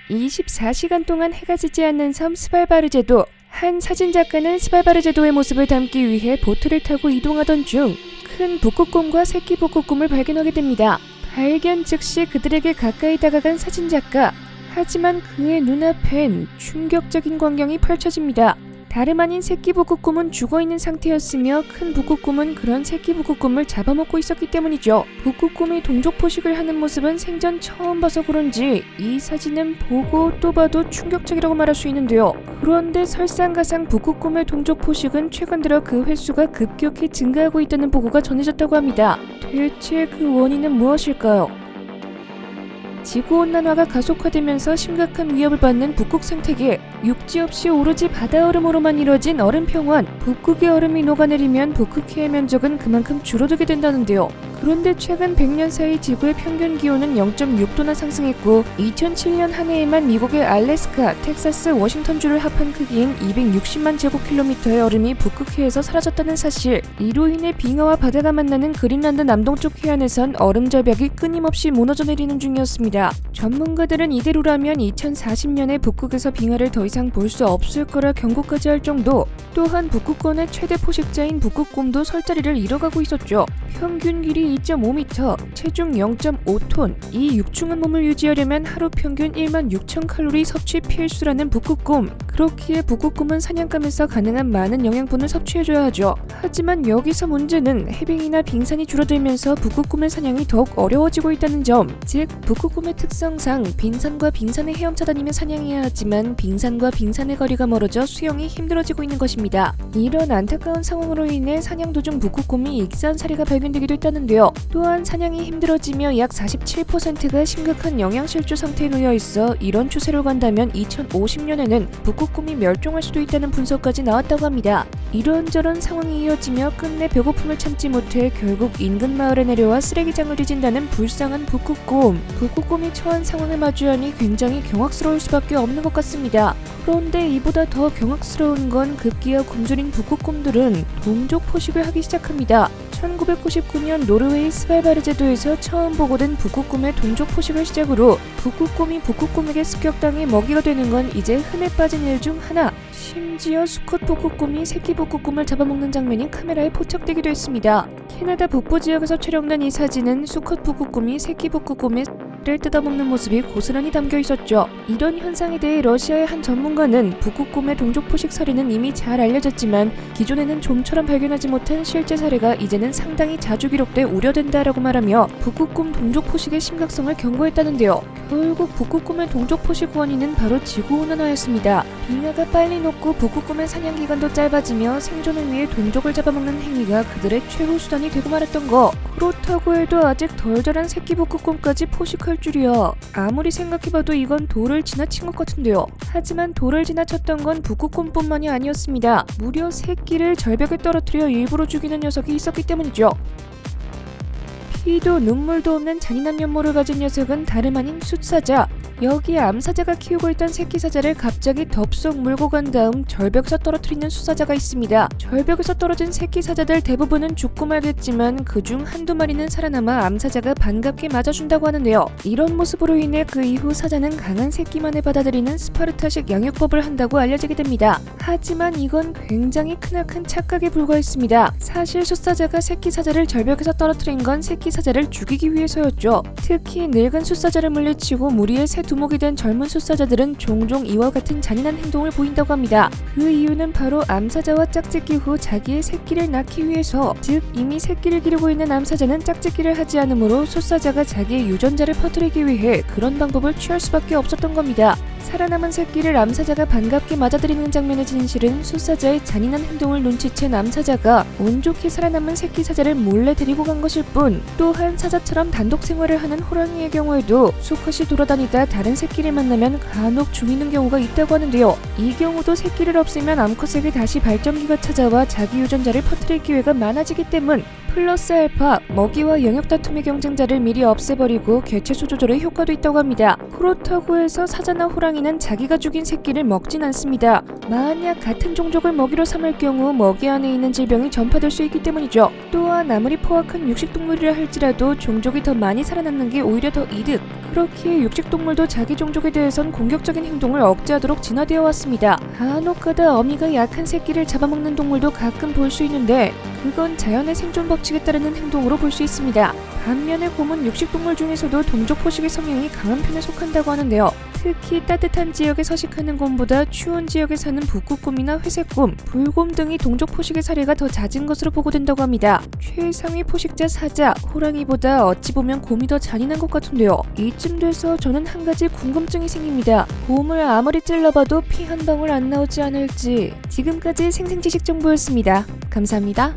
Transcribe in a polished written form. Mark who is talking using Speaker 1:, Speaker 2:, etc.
Speaker 1: 24시간 동안 해가 지지 않는 섬 스발바르제도. 한 사진작가는 스발바르제도의 모습을 담기 위해 보트를 타고 이동하던 중 큰 북극곰과 새끼 북극곰을 발견하게 됩니다. 발견 즉시 그들에게 가까이 다가간 사진작가. 하지만 그의 눈앞엔 충격적인 광경이 펼쳐집니다. 다름 아닌 새끼 북극곰은 죽어있는 상태였으며 큰 북극곰은 그런 새끼 북극곰을 잡아먹고 있었기 때문이죠. 북극곰이 동족 포식을 하는 모습은 생전 처음 봐서 그런지 이 사진은 보고 또 봐도 충격적이라고 말할 수 있는데요. 그런데 설상가상 북극곰의 동족 포식은 최근 들어 그 횟수가 급격히 증가하고 있다는 보고가 전해졌다고 합니다. 대체 그 원인은 무엇일까요? 지구온난화가 가속화되면서 심각한 위협을 받는 북극 생태계. 육지 없이 오로지 바다 얼음으로만 이뤄진 얼음 평원. 북극의 얼음이 녹아내리면 북극해의 면적은 그만큼 줄어들게 된다는데요. 그런데 최근 100년 사이 지구의 평균 기온은 0.6도나 상승했고 2007년 한 해에만 미국의 알래스카, 텍사스, 워싱턴주를 합한 크기인 260만 제곱킬로미터의 얼음이 북극해에서 사라졌다는 사실. 이로 인해 빙하와 바다가 만나는 그린란드 남동쪽 해안에선 얼음 절벽이 끊임없이 무너져 내리는 중이었습니다. 전문가들은 이대로라면 2040년에 북극에서 빙하를 더 이상 볼 수 없을 거라 경고까지 할 정도. 또한 북극권의 최대 포식자인 북극곰도 설 자리를 잃어가고 있었죠. 평균 길이 2.5m, 체중 0.5톤. 이 육중한 몸을 유지하려면 하루 평균 16,000칼로리 섭취 필수라는 북극곰. 그렇기에 북극곰은 사냥감에서 가능한 많은 영양분을 섭취해줘야 하죠. 하지만 여기서 문제는 해빙이나 빙산이 줄어들면서 북극곰의 사냥이 더욱 어려워지고 있다는 점. 즉 북극곰의 특성상 빙산과 빙산의 헤엄쳐 다니며 사냥해야 하지만 빙산과 빙산의 거리가 멀어져 수영이 힘들어지고 있는 것입니다. 이런 안타까운 상황으로 인해 사냥 도중 북극곰이 익사한 사례가 발견되기도 했다는데요. 또한 사냥이 힘들어지며 약 47%가 심각한 영양실조 상태에 놓여 있어 이런 추세로 간다면 2050년에는 북극곰이 멸종할 수도 있다는 분석까지 나왔다고 합니다. 이런저런 상황이 이어지며 끝내 배고픔을 참지 못해 결국 인근 마을에 내려와 쓰레기장을 뒤진다는 불쌍한 북극곰. 북극곰이 처한 상황을 마주하니 굉장히 경악스러울 수밖에 없는 것 같습니다. 그런데 이보다 더 경악스러운 건 급기야 굶주린 북극곰들은 동족 포식을 하기 시작합니다. 1999년 노르웨이 스발바르제도에서 처음 보고된 북극곰의 동족 포식을 시작으로 북극곰이 북극곰에게 습격당해 먹이가 되는 건 이제 흔해 빠진 일 중 하나. 심지어 수컷 북극곰이 새끼 북극곰을 잡아먹는 장면이 카메라에 포착되기도 했습니다. 캐나다 북부 지역에서 촬영된 이 사진은 수컷 북극곰이 새끼 북극곰의 를 뜯어먹는 모습이 고스란히 담겨 있었죠. 이런 현상에 대해 러시아의 한 전문가는 북극곰의 동족 포식 사례는 이미 잘 알려졌지만 기존에는 좀처럼 발견하지 못한 실제 사례가 이제는 상당히 자주 기록돼 우려된다라고 말하며 북극곰 동족 포식의 심각성을 경고했다는데요. 결국 북극곰의 동족 포식 원인은 바로 지구온난화였습니다. 빙하가 빨리 녹고 북극곰의 사냥 기간도 짧아지며 생존을 위해 동족을 잡아먹는 행위가 그들의 최후 수단이 되고 말았던 거. 그렇다고 해도 아직 덜 자란 새끼 북극곰까지 포식할 줄이야. 아무리 생각해봐도 이건 도를 지나친 것 같은데요. 하지만 도를 지나쳤던 건 북극곰뿐만이 아니었습니다. 무려 새끼를 절벽에 떨어뜨려 일부러 죽이는 녀석이 있었기 때문이죠. 피도 눈물도 없는 잔인한 면모를 가진 녀석은 다름 아닌 숫사자. 여기에 암사자가 키우고 있던 새끼 사자를 갑자기 덥석 물고 간 다음 절벽에서 떨어뜨리는 수사자가 있습니다. 절벽에서 떨어진 새끼 사자들 대부분은 죽고 말겠지만 그중 한두 마리는 살아남아 암사자가 반갑게 맞아준다고 하는데요. 이런 모습으로 인해 그 이후 사자는 강한 새끼만을 받아들이는 스파르타식 양육법을 한다고 알려지게 됩니다. 하지만 이건 굉장히 크나큰 착각에 불과했습니다. 사실 숫사자가 새끼 사자를 절벽에서 떨어뜨린 건 새끼 사자를 죽이기 위해서였죠. 특히 늙은 숫사자를 물리치고 무리의 새 두목이 된 젊은 숫사자들은 종종 이와 같은 잔인한 행동을 보인다고 합니다. 그 이유는 바로 암사자와 짝짓기 후 자기의 새끼를 낳기 위해서. 즉 이미 새끼를 기르고 있는 암사자는 짝짓기를 하지 않으므로 숫사자가 자기의 유전자를 퍼뜨리기 위해 그런 방법을 취할 수밖에 없었던 겁니다. 살아남은 새끼를 암사자가 반갑게 맞아들이는 장면의 진실은 숫사자의 잔인한 행동을 눈치챈 암사자가 운 좋게 살아남은 새끼 사자를 몰래 데리고 간 것일 뿐, 또한 사자처럼 단독 생활을 하는 호랑이의 경우에도 수컷이 돌아다니다 다른 새끼를 만나면 간혹 죽이는 경우가 있다고 하는데요. 이 경우도 새끼를 없애면 암컷에게 다시 발정기가 찾아와 자기 유전자를 퍼뜨릴 기회가 많아지기 때문. 플러스 알파, 먹이와 영역 다툼의 경쟁자를 미리 없애버리고 개체수 조절에 효과도 있다고 합니다. 그렇다고 해서 사자나 호랑이는 자기가 죽인 새끼를 먹진 않습니다. 만약 같은 종족을 먹이로 삼을 경우 먹이 안에 있는 질병이 전파될 수 있기 때문이죠. 또한 아무리 포악한 육식동물이라 할지라도 종족이 더 많이 살아남는 게 오히려 더 이득. 그렇기에 육식동물도 자기 종족에 대해선 공격적인 행동을 억제하도록 진화되어 왔습니다. 간혹가다 어미가 약한 새끼를 잡아먹는 동물도 가끔 볼 수 있는데 그건 자연의 생존 법칙에 따르는 행동으로 볼 수 있습니다. 반면에 곰은 육식동물 중에서도 동족 포식의 성향이 강한 편에 속한다고 하는데요. 특히 따뜻한 지역에 서식하는 곰보다 추운 지역에 사는 북극곰이나 회색곰, 불곰 등이 동족 포식의 사례가 더 잦은 것으로 보고된다고 합니다. 최상위 포식자 사자, 호랑이보다 어찌 보면 곰이 더 잔인한 것 같은데요. 이쯤 돼서 저는 한 가지 궁금증이 생깁니다. 곰을 아무리 찔러봐도 피 한 방울 안 나오지 않을지. 지금까지 생생지식 정보였습니다. 감사합니다.